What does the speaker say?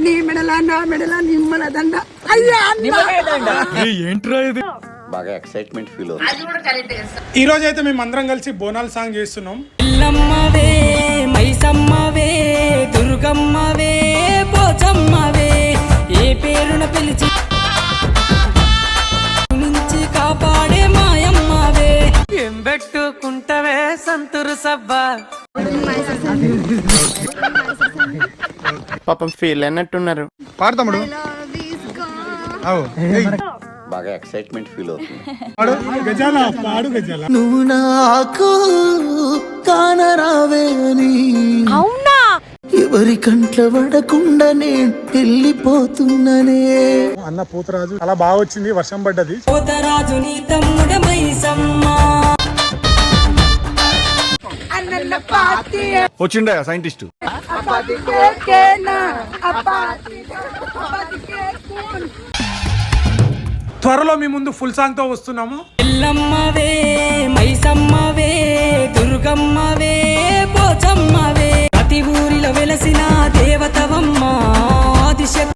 నీ మెడల నా మెడల నిమ్మల దండ అయ్యా ఏంట్రా ఇది? బాగా ఎక్సైట్మెంట్ ఫీల్ అవుతుంది. ఈ రోజు అయితే మేము అందరం కలిసి బోనాల సాంగ్ చేస్తున్నాం. ఇల్లమ్మవే మైసమ్మవే దుర్గమ్మవే పోచమ్మవే ఏ పేరున పిలిచి నుంచి కాపాడే మాయమ్మవే ఏం పెట్టుకుంటవే సంతురు సబ్బా. పాపం ఫీల్ అన్నట్టున్నారు. పాడతాముడు బాగా ఎక్సైట్మెంట్ ఫీల్ అవుతుంది. గజాల పాడు గజాల. నువ్వు నాకు కానరావే అని అవునా ఎవరి కంట్ల పడకుండా నేను వెళ్ళిపోతున్నానే. అన్న పూతరాజు అలా బాగా వచ్చింది, వర్షం పడ్డది. పోతరాజు నీ తమ్ముడ మైసమ్మ అన్నన్న పాతి వచ్చిండా సైంటిస్ట్? అపాతి కేనా అపాతి అపాతి కేనా. త్వరలో మీ ముందు ఫుల్ సాంగ్ తో వస్తున్నాము. ఇల్లమ్మవే